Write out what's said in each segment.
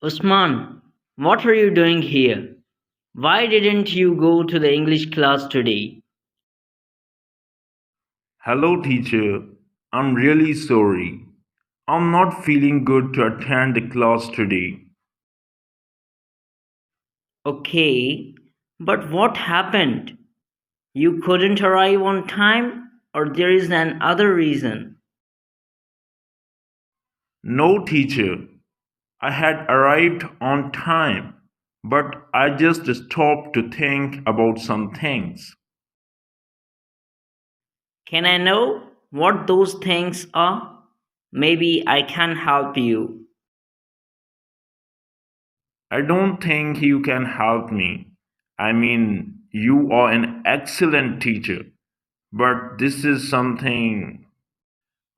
Usman, what are you doing here? Why didn't you go to the English class today? Hello, teacher. I'm really sorry. I'm not feeling good to attend the class today. Okay, but what happened? You couldn't arrive on time, or there is an other reason? No, teacher. I had arrived on time, but I just stopped to think about some things. Can I know what those things are? Maybe I can help you. I don't think you can help me. I mean, you are an excellent teacher, but this is something.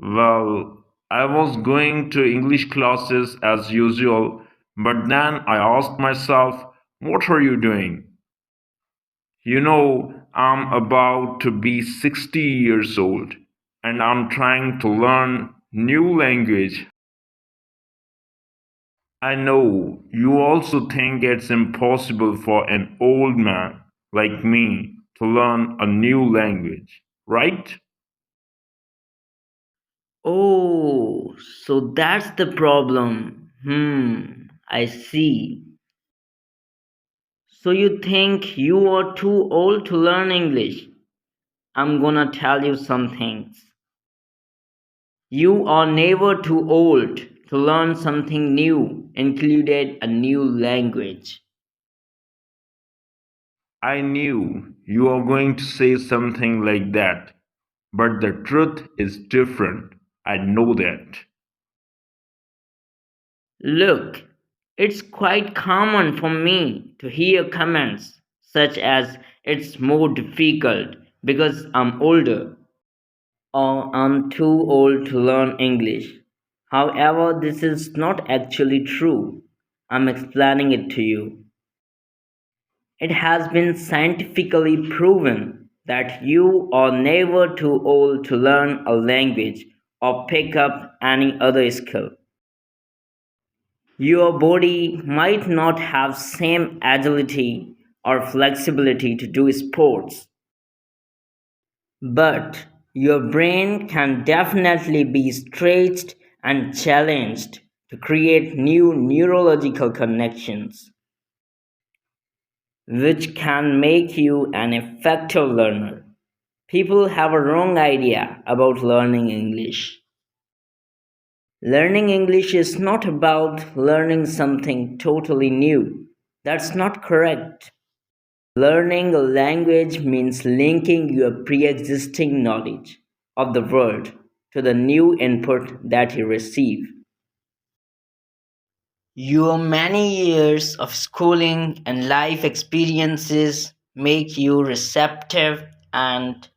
Well, I was going to English classes as usual, but then I asked myself, what are you doing? I'm about to be 60 years old and I'm trying to learn new language. I know you also think it's impossible for an old man like me to learn a new language, right? Oh, so that's the problem. I see. So you think you are too old to learn English? I'm gonna tell you some things. You are never too old to learn something new, included a new language. I knew you were going to say something like that, but the truth is different. I know that. Look, it's quite common for me to hear comments such as it's more difficult because I'm older or I'm too old to learn English. However, this is not actually true. I'm explaining it to you. It has been scientifically proven that you are never too old to learn a language or pick up any other skill. Your body might not have same agility or flexibility to do sports, but your brain can definitely be stretched and challenged to create new neurological connections, which can make you an effective learner. People have a wrong idea about learning English. Learning English is not about learning something totally new. That's not correct. Learning a language means linking your pre existing knowledge of the world to the new input that you receive. Your many years of schooling and life experiences make you receptive and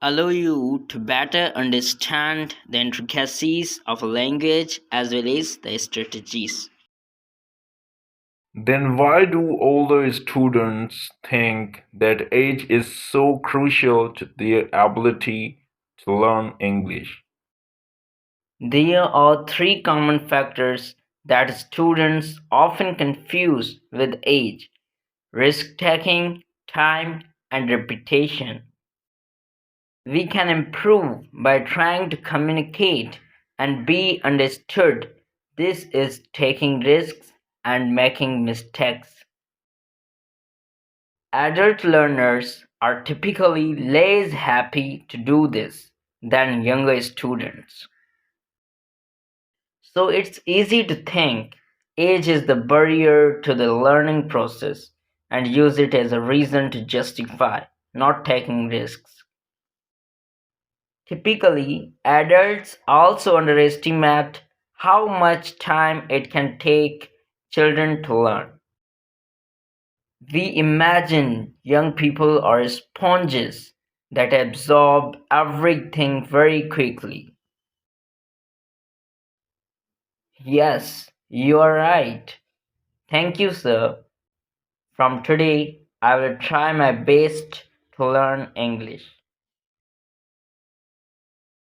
allow you to better understand the intricacies of a language as well as the strategies. Then why do older students think that age is so crucial to their ability to learn English? There are three common factors that students often confuse with age: risk taking, time, and reputation. We can improve by trying to communicate and be understood. This is taking risks and making mistakes. Adult learners are typically less happy to do this than younger students. So it's easy to think age is the barrier to the learning process and use it as a reason to justify not taking risks. Typically, adults also underestimate how much time it can take children to learn. We imagine young people are sponges that absorb everything very quickly. Yes, you are right. Thank you, sir. From today, I will try my best to learn English.